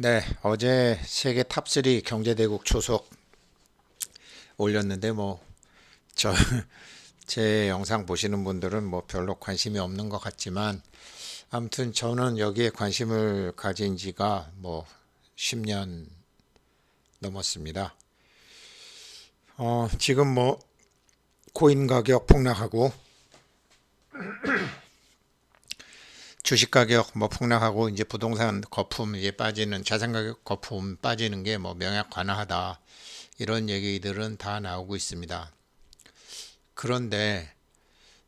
네, 어제 세계 탑3 경제대국 초속 올렸는데 저 제 영상 보시는 분들은 별로 관심이 없는 것 같지만 아무튼 저는 여기에 관심을 가진 지가 10년 넘었습니다. 지금 코인 가격 폭락하고 주식 가격 폭락하고 이제 부동산 거품 이제 빠지는 자산 가격 거품 빠지는 게 명약 관화하다 이런 얘기들은 다 나오고 있습니다. 그런데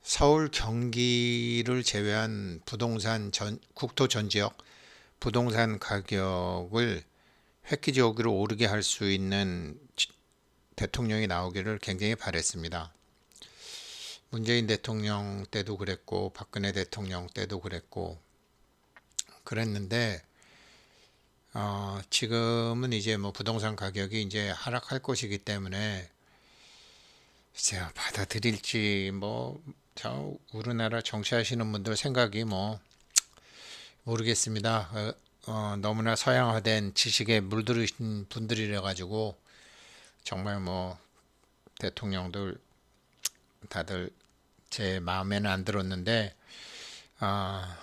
서울 경기를 제외한 국토 전 지역 부동산 가격을 획기적으로 오르게 할 수 있는 대통령이 나오기를 굉장히 바랬습니다. 문재인 대통령 때도 그랬고 박근혜 대통령 때도 그랬는데 지금은 이제 부동산 가격이 이제 하락할 것이기 때문에 글쎄요, 받아들일지 저 우리나라 정치하시는 분들 생각이 모르겠습니다. 너무나 서양화된 지식에 물들으신 분들이라 가지고 정말 대통령들 다들 제 마음에는 안 들었는데 아,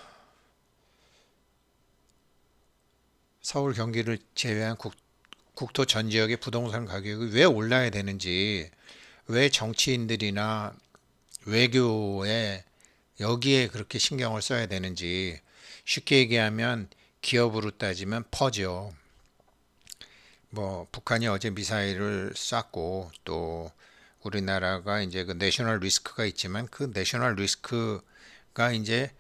서울 경기를 제외한 국토 전 지역의 부동산 가격이 왜 올라야 되는지, 왜 정치인들이나 외교에 여기에 그렇게 신경을 써야 되는지, 쉽게 얘기하면 기업으로 따지면 퍼죠. 북한이 어제 미사일을 쐈고 또 우리나라가 이제 그 내셔널 리스크가 있지만 그 내셔널 리스크가 이제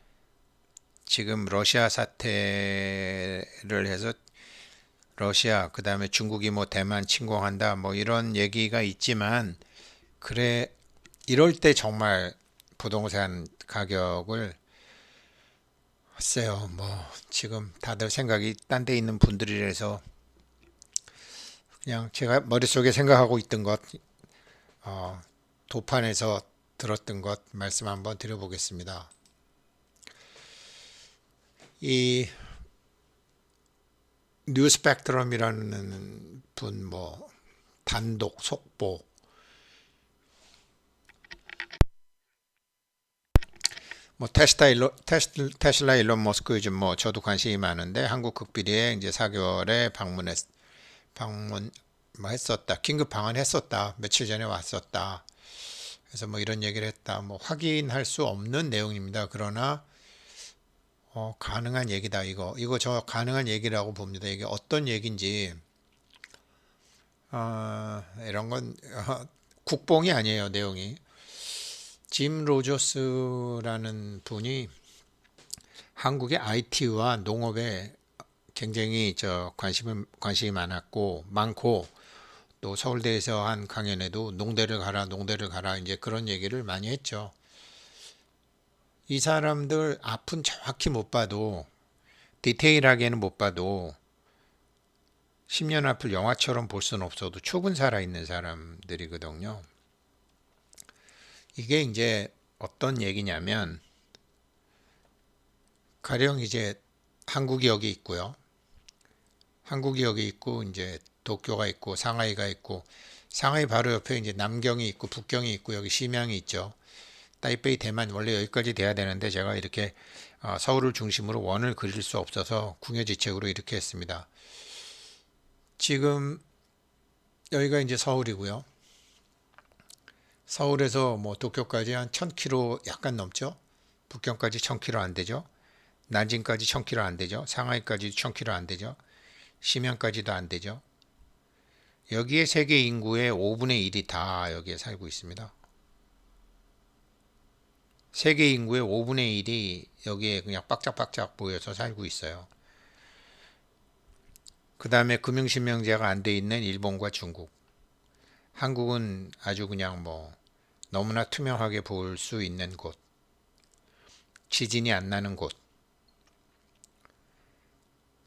지금 러시아 사태를 해서 러시아 그다음에 중국이 대만 침공한다 이런 얘기가 있지만 그래 이럴 때 정말 부동산 가격을 글쎄요 지금 다들 생각이 딴 데 있는 분들이라서 그냥 제가 머릿속에 생각하고 있던 것 도판에서 들었던 것 말씀 한번 드려보겠습니다. 이 뉴스펙트럼이라는 분 단독 속보 테슬라 일론 머스크 요즘 저도 관심이 많은데 한국 극비리에 이제 4개월에 방문 했었다. 긴급 방한했었다. 며칠 전에 왔었다. 그래서 이런 얘기를 했다. 확인할 수 없는 내용입니다. 그러나 가능한 얘기다. 이거 저 가능한 얘기라고 봅니다. 이게 어떤 얘기인지 이런 건 국뽕이 아니에요. 내용이 짐 로저스라는 분이 한국의 IT와 농업에 굉장히 관심이 많고 또 서울대에서 한 강연에도 농대를 가라 이제 그런 얘기를 많이 했죠. 이 사람들 앞은 정확히 못 봐도 디테일하게는 못 봐도 10년 앞을 영화처럼 볼 수는 없어도 축은 살아있는 사람들이거든요. 이게 이제 어떤 얘기냐면 가령 이제 한국이 여기 있고요. 한국이 여기 있고 이제 도쿄가 있고 상하이가 있고 상하이 바로 옆에 이제 남경이 있고 북경이 있고 여기 심양이 있죠. 타이베이 대만 원래 여기까지 돼야 되는데 제가 이렇게 서울을 중심으로 원을 그릴 수 없어서 궁여지책으로 이렇게 했습니다. 지금 여기가 이제 서울이고요. 서울에서 도쿄까지 한 1000km 약간 넘죠. 북경까지 1000km 안 되죠. 난징까지 1000km 안 되죠. 상하이까지 1000km 안 되죠. 심양까지도 안 되죠. 여기에 세계 인구의 5분의 1이 다 여기에 살고 있습니다. 세계 인구의 5분의 1이 여기에 그냥 빡짝빡짝 모여서 살고 있어요. 그 다음에 금융실명제가 안 돼 있는 일본과 중국. 한국은 아주 그냥 너무나 투명하게 볼 수 있는 곳. 지진이 안 나는 곳.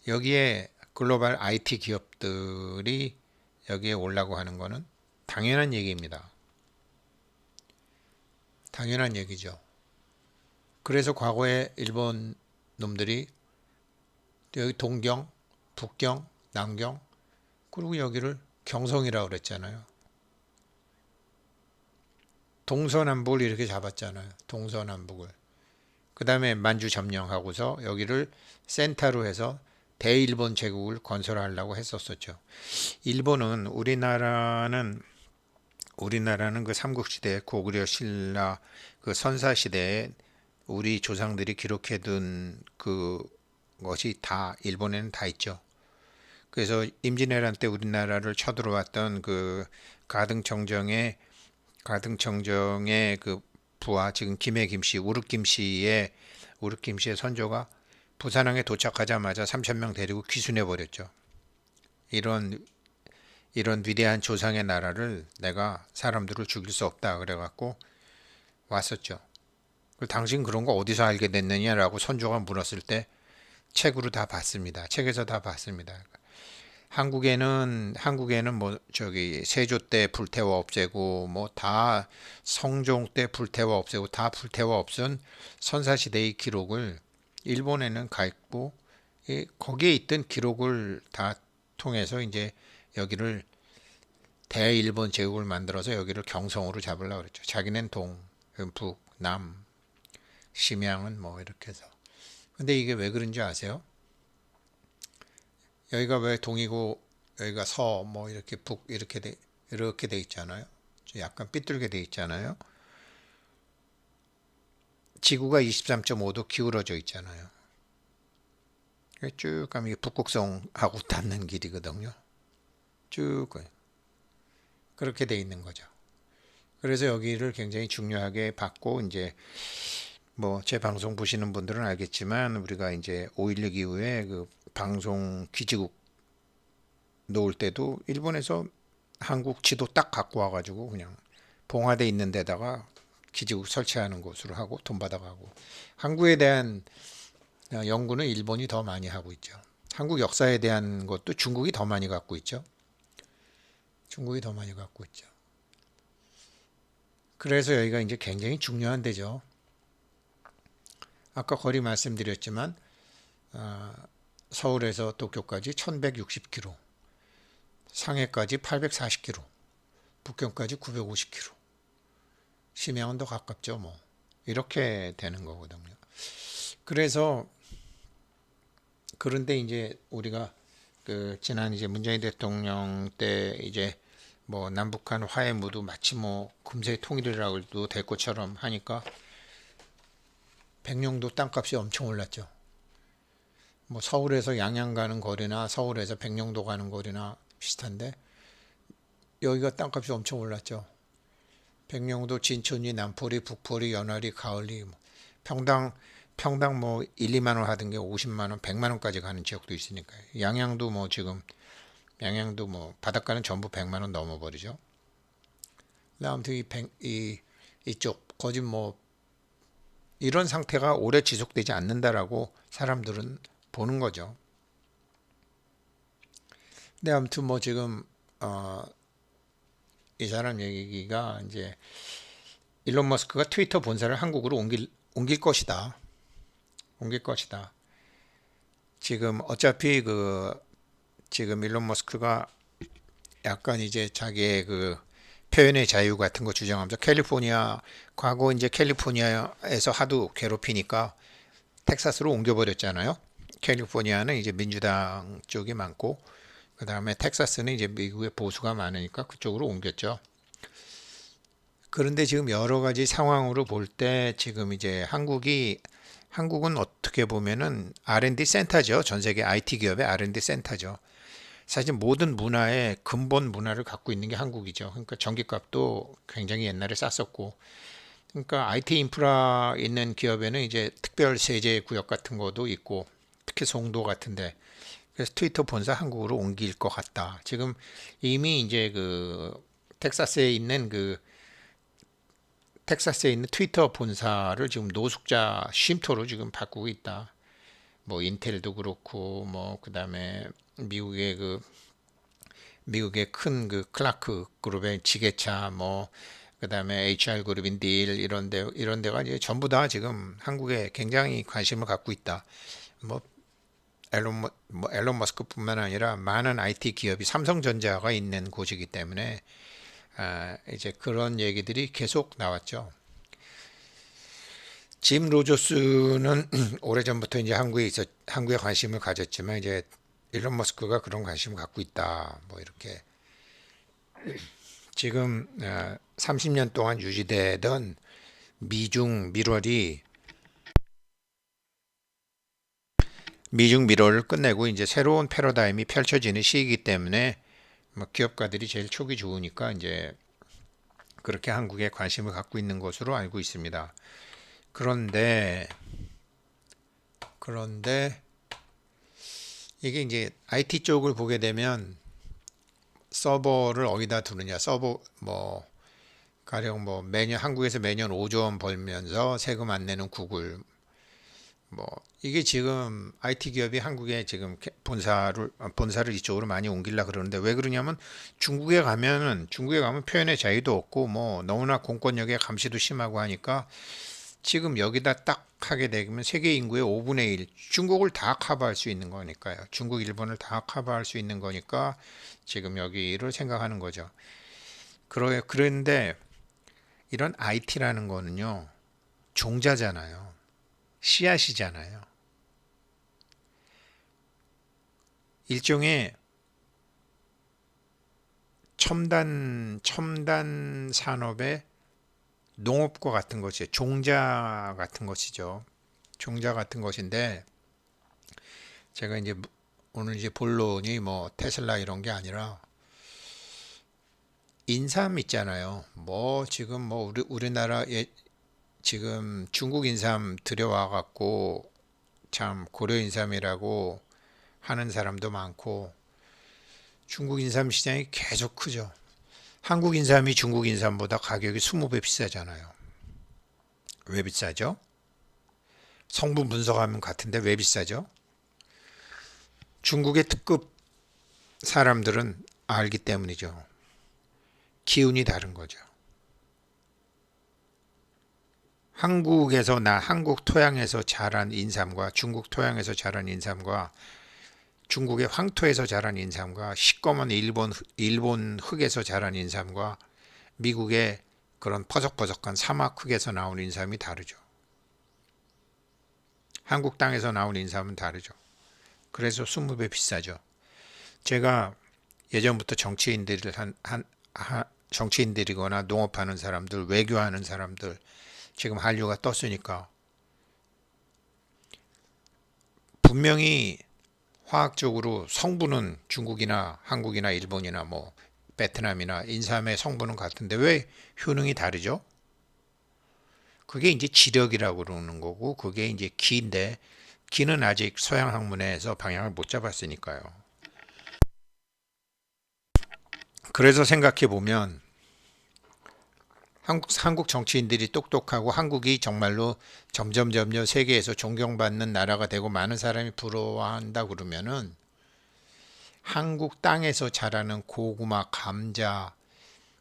여기에 글로벌 IT 기업들이 여기에 오려고 하는 거는 당연한 얘기입니다. 당연한 얘기죠. 그래서 과거에 일본 놈들이 여기 동경, 북경, 남경, 그리고 여기를 경성이라고 그랬잖아요. 동서남북을 이렇게 잡았잖아요. 동서남북을. 그 다음에 만주 점령하고서 여기를 센터로 해서 대일본 제국을 건설하려고 했었었죠. 일본은 우리나라는 그 삼국시대 고구려 신라 그 선사시대에 우리 조상들이 기록해둔 그 것이 다 일본에는 다 있죠. 그래서 임진왜란 때 우리나라를 쳐들어왔던 그 가등청정의 그 부하 지금 김해 김씨 우르김씨의 선조가 부산항에 도착하자마자 3천 명 데리고 귀순해 버렸죠. 이런 이런 위대한 조상의 나라를 내가 사람들을 죽일 수 없다 그래갖고 왔었죠. 당신 그런 거 어디서 알게 됐느냐라고 선조가 물었을 때 책으로 다 봤습니다. 책에서 다 봤습니다. 한국에는 뭐 저기 세조 때 불태워 없애고 뭐 다 성종 때 불태워 없애고 다 불태워 없앤 선사시대의 기록을 일본에는 가 있고 거기에 있던 기록을 다 통해서 이제 여기를 대일본 제국을 만들어서 여기를 경성으로 잡으려고 그랬죠. 자기는 동, 북, 남, 심양은 뭐 이렇게 해서. 근데 이게 왜 그런지 아세요? 여기가 왜 동이고 여기가 서 뭐 이렇게 북 이렇게 돼 있잖아요. 약간 삐뚤게 돼 있잖아요. 지구가 23.5도 기울어져 있잖아요. 쭉 가면 이게 북극성하고 닿는 길이거든요. 쭉 그렇게 돼 있는 거죠. 그래서 여기를 굉장히 중요하게 봤고 이제 뭐 제 방송 보시는 분들은 알겠지만 우리가 이제 5.16 이후에 그 방송 기지국 놓을 때도 일본에서 한국 지도 딱 갖고 와가지고 그냥 봉화돼 있는 데다가 기지국 설치하는 곳으로 하고 돈 받아가고 한국에 대한 연구는 일본이 더 많이 하고 있죠. 한국 역사에 대한 것도 중국이 더 많이 갖고 있죠. 중국이 더 많이 갖고 있죠. 그래서 여기가 이제 굉장히 중요한 데죠. 아까 거리 말씀드렸지만 서울에서 도쿄까지 1160km, 상해까지 840km, 북경까지 950km, 심양은 더 가깝죠. 뭐 이렇게 되는 거거든요. 그래서 그런데 이제 우리가 그 지난 이제 문재인 대통령 때 이제 뭐 남북한 화해 무드 마치 뭐 금세 통일이라고도 될 것처럼 하니까 백령도 땅값이 엄청 올랐죠. 뭐 서울에서 양양 가는 거리나 서울에서 백령도 가는 거리나 비슷한데 여기가 땅값이 엄청 올랐죠. 백령도 진천이 남포리 북포리 연화리 가을리 뭐 평당 뭐 1, 2만 원 하던 게 50만 원, 100만 원까지 가는 지역도 있으니까요. 양양도 뭐 바닷가는 전부 100만 원 넘어버리죠. 아무튼 이쪽 거짓 뭐 이런 상태가 오래 지속되지 않는다라고 사람들은 보는 거죠. 근데 아무튼 뭐 지금 이 사람 얘기가 이제 일론 머스크가 트위터 본사를 한국으로 옮길 것이다. 옮길 것이다. 지금 어차피 지금 일론 머스크가 약간 이제 자기의 그 표현의 자유 같은 거 주장하면서 과거 이제 캘리포니아에서 하도 괴롭히니까 텍사스로 옮겨버렸잖아요. 캘리포니아는 이제 민주당 쪽이 많고 그 다음에 텍사스는 이제 미국의 보수가 많으니까 그쪽으로 옮겼죠. 그런데 지금 여러 가지 상황으로 볼 때 지금 이제 한국은 어떻게 보면은 R&D 센터죠. 전 세계 IT 기업의 R&D 센터죠. 사실 모든 문화의 근본 문화를 갖고 있는 게 한국이죠. 그러니까 전기값도 굉장히 옛날에 쌌었고, 그러니까 IT 인프라 있는 기업에는 이제 특별 세제 구역 같은 것도 있고, 특히 송도 같은데, 그래서 트위터 본사 한국으로 옮길 것 같다. 지금 이미 이제 텍사스에 있는 트위터 본사를 지금 노숙자 쉼터로 지금 바꾸고 있다. 뭐 인텔도 그렇고 뭐 그다음에 미국의 큰 그 클라크 그룹의 지게차 뭐 그다음에 HR 그룹인 딜 이런 데가 이제 전부 다 지금 한국에 굉장히 관심을 갖고 있다. 뭐 앨런 머스크뿐만 아니라 많은 IT 기업이 삼성전자가 있는 곳이기 때문에 이제 그런 얘기들이 계속 나왔죠. 짐 로저스는 오래전부터 이제 한국에 관심을 가졌지만 이제 일론 머스크가 그런 관심을 갖고 있다. 뭐 이렇게 지금 30년 동안 유지되던 미중 미러를 끝내고 이제 새로운 패러다임이 펼쳐지는 시기이기 때문에 뭐 기업가들이 제일 촉이 좋으니까 이제 그렇게 한국에 관심을 갖고 있는 것으로 알고 있습니다. 그런데 이게 이제 IT 쪽을 보게 되면 서버를 어디다 두느냐, 서버 뭐 가령 뭐 매년 한국에서 매년 5조 원 벌면서 세금 안 내는 구글 뭐 이게 지금 IT 기업이 한국에 지금 본사를 이쪽으로 많이 옮기려 그러는데 왜 그러냐면 중국에 가면 표현의 자유도 없고 뭐 너무나 공권력의 감시도 심하고 하니까 지금 여기다 딱 하게 되면 세계 인구의 5분의 1 중국을 다 커버할 수 있는 거니까요. 중국, 일본을 다 커버할 수 있는 거니까 지금 여기를 생각하는 거죠. 그런데 이런 IT라는 거는요. 종자잖아요. 씨앗이잖아요. 일종의 첨단 산업의 농업과 같은 것이 종자 같은 것이죠. 종자 같은 것인데 제가 이제 오늘 이제 본론이 뭐 테슬라 이런 게 아니라 인삼 있잖아요. 뭐 지금 뭐 우리나라에 지금 중국 인삼 들여와 갖고 참 고려 인삼이라고 하는 사람도 많고 중국 인삼 시장이 계속 크죠. 한국 인삼이 중국 인삼보다 가격이 20배 비싸잖아요. 왜 비싸죠? 성분 분석하면 같은데 왜 비싸죠? 중국의 특급 사람들은 알기 때문이죠. 기운이 다른 거죠. 한국 토양에서 자란 인삼과 중국 토양에서 자란 인삼과 중국의 황토에서 자란 인삼과 시꺼먼 일본 흙에서 자란 인삼과 미국의 그런 퍼석퍼석한 사막 흙에서 나온 인삼이 다르죠. 한국 땅에서 나온 인삼은 다르죠. 그래서 20배 비싸죠. 제가 예전부터 정치인들이거나 농업하는 사람들, 외교하는 사람들, 지금 한류가 떴으니까 분명히 화학적으로 성분은 중국이나 한국이나 일본이나 뭐 베트남이나 인삼의 성분은 같은데 왜 효능이 다르죠? 그게 이제 지력이라고 그러는 거고 그게 이제 기인데 기는 아직 서양 학문에서 방향을 못 잡았으니까요. 그래서 생각해 보면 한국 정치인들이 똑똑하고 한국이 정말로 점점 세계에서 존경받는 나라가 되고 많은 사람이 부러워한다 그러면은 한국 땅에서 자라는 고구마, 감자,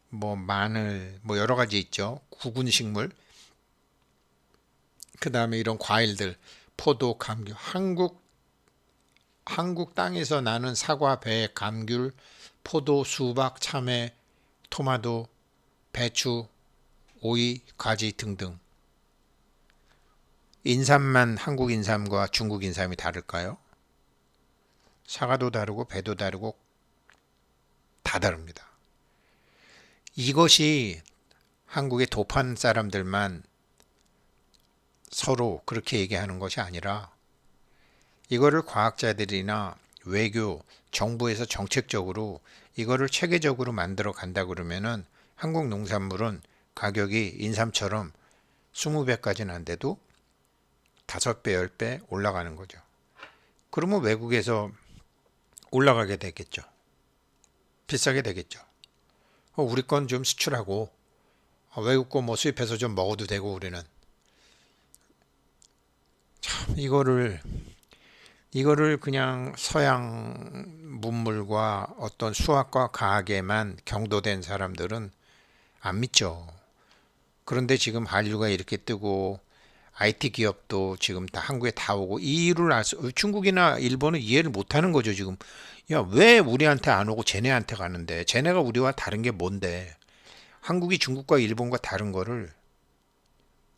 뭐 마늘, 뭐 여러 가지 있죠. 구근식물. 그다음에 이런 과일들, 포도, 감귤. 한국 땅에서 나는 사과, 배, 감귤, 포도, 수박, 참외, 토마토, 배추, 오이, 가지 등등. 인삼만 한국 인삼과 중국 인삼이 다를까요? 사과도 다르고 배도 다르고 다 다릅니다. 이것이 한국의 도판 사람들만 서로 그렇게 얘기하는 것이 아니라 이거를 과학자들이나 외교, 정부에서 정책적으로 이거를 체계적으로 만들어 간다 그러면은 한국 농산물은 가격이 인삼처럼 20배까지는 안 돼도 5배, 10배 올라가는 거죠. 그러면 외국에서 올라가게 되겠죠. 비싸게 되겠죠. 우리 건 좀 수출하고 외국 거 뭐 수입해서 좀 먹어도 되고 우리는 참 이거를 그냥 서양 문물과 어떤 수학과 과학에만 경도된 사람들은 안 믿죠. 그런데 지금 한류가 이렇게 뜨고 IT 기업도 지금 다 한국에 다 오고 이 이유를 중국이나 일본은 이해를 못 하는 거죠, 지금. 야, 왜 우리한테 안 오고 쟤네한테 가는데? 쟤네가 우리와 다른 게 뭔데? 한국이 중국과 일본과 다른 거를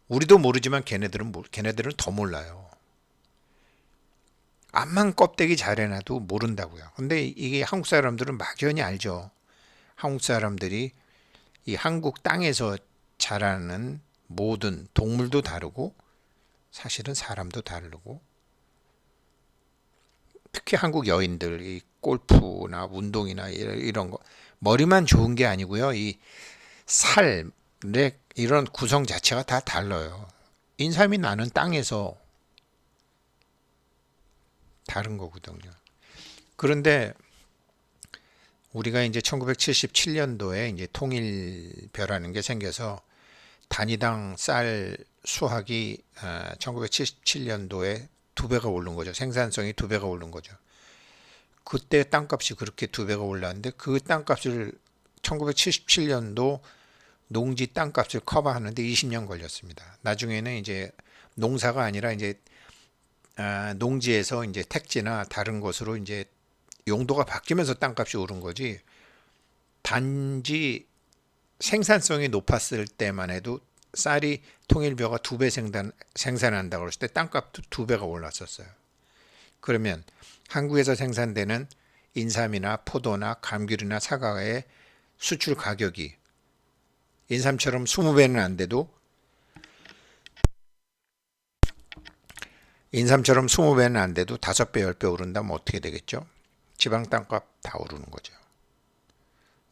우리도 모르지만 걔네들은 더 몰라요. 암만 껍데기 잘 해놔도 모른다고요. 근데 이게 한국 사람들은 막연히 알죠. 한국 사람들이 이 한국 땅에서 자라는 모든 동물도 다르고 사실은 사람도 다르고 특히 한국 여인들 이 골프나 운동이나 이런 거 머리만 좋은 게 아니고요. 이 삶의 이런 구성 자체가 다 달라요. 인삼이 나는 땅에서 다른 거거든요. 그런데 우리가 이제 1977년도에 이제 통일벼라는 게 생겨서 단위당 쌀 수확이 1977년도에 두 배가 오른 거죠. 생산성이 두 배가 오른 거죠. 그때 땅값이 그렇게 두 배가 올랐는데 그 땅값을 1977년도 농지 땅값을 커버하는데 20년 걸렸습니다. 나중에는 이제 농사가 아니라 이제 농지에서 이제 택지나 다른 곳으로 이제 용도가 바뀌면서 땅값이 오른 거지. 단지 생산성이 높았을 때만 해도 쌀이 통일벼가 두 배 생산한다고 그랬을 때 땅값도 두 배가 올랐었어요. 그러면 한국에서 생산되는 인삼이나 포도나 감귤이나 사과의 수출 가격이 인삼처럼 20배는 안 돼도 인삼처럼 20배는 안 돼도 5배, 10배 오른다면 어떻게 되겠죠? 지방 땅값 다 오르는 거죠.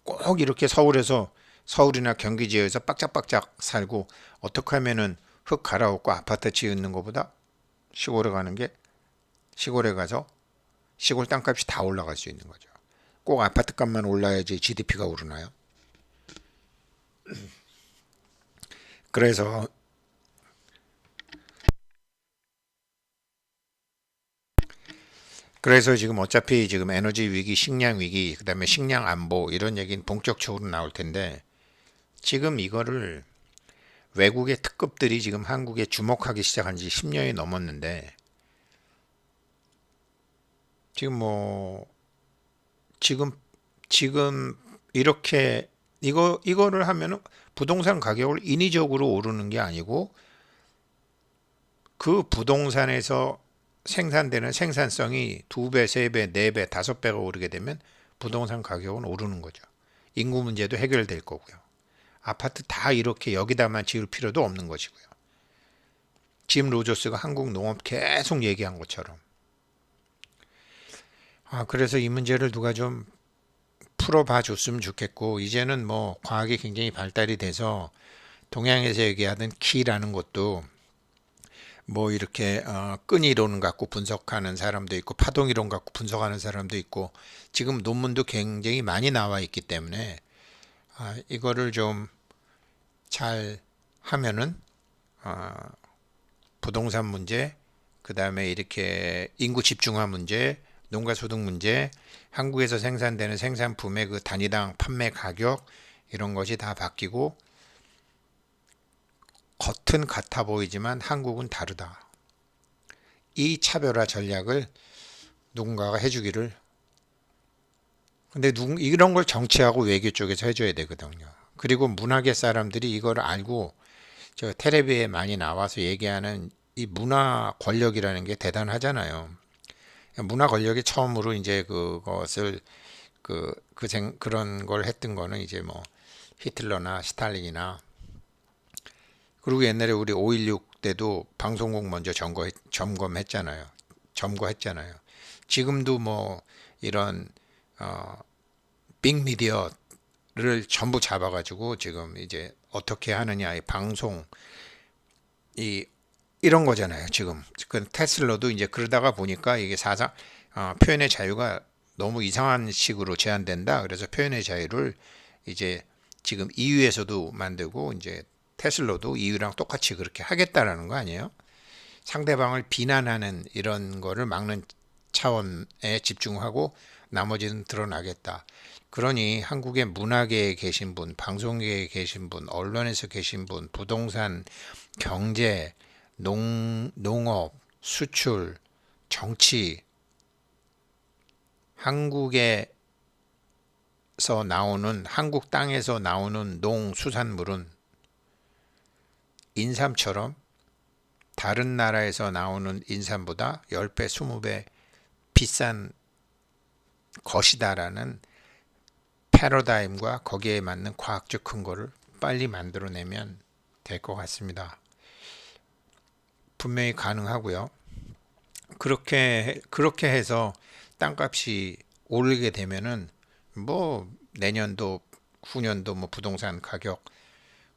꼭 이렇게 서울이나 경기 지역에서 빡짝빡짝 살고 어떻게 하면은 흙 갈아엎고 아파트 짓는 것보다 시골에 가서 시골 땅값이 다 올라갈 수 있는 거죠. 꼭 아파트 값만 올라야지 GDP가 오르나요? 그래서 지금 어차피 지금 에너지 위기, 식량 위기, 그다음에 식량 안보 이런 얘기는 본격적으로 나올 텐데 지금 이거를 외국의 특급들이 지금 한국에 주목하기 시작한 지 10년이 넘었는데 지금 지금 지금 이렇게 이거를 하면은 부동산 가격을 인위적으로 오르는 게 아니고 그 부동산에서 생산되는 생산성이 두 배, 세 배, 네 배, 다섯 배가 오르게 되면 부동산 가격은 오르는 거죠. 인구 문제도 해결될 거고요. 아파트 다 이렇게 여기다만 지을 필요도 없는 것이고요. 짐 로저스가 한국 농업 계속 얘기한 것처럼. 그래서 이 문제를 누가 좀 풀어봐 줬으면 좋겠고, 이제는 과학이 굉장히 발달이 돼서 동양에서 얘기하던 키라는 것도 이렇게 끈 이론 갖고 분석하는 사람도 있고 파동 이론 갖고 분석하는 사람도 있고 지금 논문도 굉장히 많이 나와 있기 때문에 이거를 좀 잘 하면은 부동산 문제, 그 다음에 이렇게 인구 집중화 문제, 농가 소득 문제, 한국에서 생산되는 생산품의 그 단위당 판매 가격 이런 것이 다 바뀌고 겉은 같아 보이지만 한국은 다르다. 이 차별화 전략을 누군가가 해주기를. 근데 이런 걸 정치하고 외교 쪽에서 해줘야 되거든요. 그리고 문화계 사람들이 이걸 알고 저 텔레비에 많이 나와서 얘기하는 이 문화 권력이라는 게 대단하잖아요. 문화 권력이 처음으로 이제 그것을 그런 걸 했던 거는 이제 히틀러나 스탈린이나 그리고 옛날에 우리 5.16 때도 방송국 먼저 점거했잖아요. 지금도 이런 빅미디어를 전부 잡아가지고 지금 이제 어떻게 하느냐 이 방송 이런 거잖아요. 지금 그 테슬라도 이제 그러다가 보니까 이게 표현의 자유가 너무 이상한 식으로 제한된다. 그래서 표현의 자유를 이제 지금 EU에서도 만들고 이제 테슬라도 EU랑 똑같이 그렇게 하겠다라는 거 아니에요? 상대방을 비난하는 이런 거를 막는 차원에 집중하고 나머지는 드러나겠다. 그러니 한국의 문화계에 계신 분, 방송계에 계신 분, 언론에서 계신 분, 부동산, 경제, 농업, 수출, 정치, 한국에서 나오는, 한국 땅에서 나오는 농수산물은 인삼처럼 다른 나라에서 나오는 인삼보다 10배, 20배 비싼 것이다라는 패러다임과 거기에 맞는 과학적 근거를 빨리 만들어내면 될 것 같습니다. 분명히 가능하고요. 그렇게 해서 땅값이 오르게 되면은 뭐 내년도 후년도 뭐 부동산 가격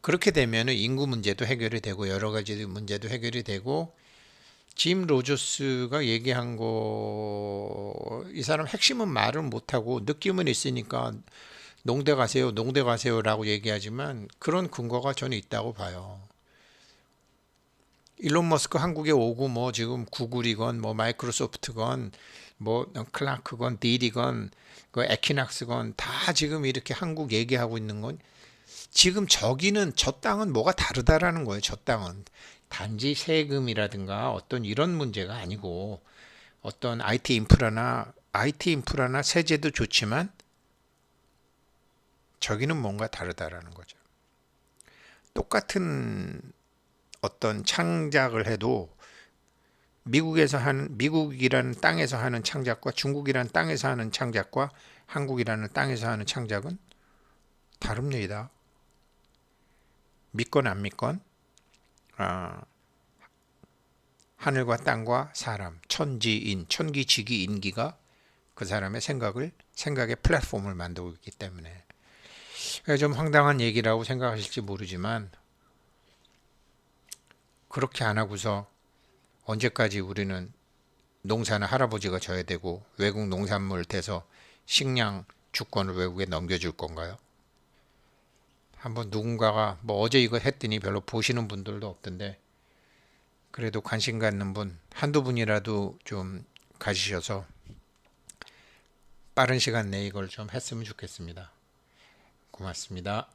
그렇게 되면은 인구 문제도 해결이 되고 여러 가지 문제도 해결이 되고 짐 로저스가 얘기한 거 이 사람 핵심은 말을 못하고 느낌은 있으니까 농대 가세요, 농대 가세요라고 얘기하지만 그런 근거가 저는 있다고 봐요. 일론 머스크 한국에 오고 뭐 지금 구글이건 뭐 마이크로소프트건 뭐 클라크건 딜이건 그 에키낙스건 다 지금 이렇게 한국 얘기하고 있는 건 지금 저기는 저 땅은 뭐가 다르다라는 거예요. 저 땅은 단지 세금이라든가 어떤 이런 문제가 아니고 어떤 IT 인프라나 세제도 좋지만 저기는 뭔가 다르다라는 거죠. 똑같은 어떤 창작을 해도 미국이라는 땅에서 하는 창작과 중국이라는 땅에서 하는 창작과 한국이라는 땅에서 하는 창작은 다릅니다. 믿건 안 믿건 아, 하늘과 땅과 사람, 천지인, 천기지기인기가 그 사람의 생각의 플랫폼을 만들고 있기 때문에 좀 황당한 얘기라고 생각하실지 모르지만 그렇게 안 하고서 언제까지 우리는 농사는 할아버지가 져야 되고 외국 농산물 대서 식량 주권을 외국에 넘겨줄 건가요? 한번 누군가가 뭐 어제 이거 했더니 별로 보시는 분들도 없던데 그래도 관심 갖는 분 한두 분이라도 좀 가지셔서 빠른 시간 내에 이걸 좀 했으면 좋겠습니다. 고맙습니다.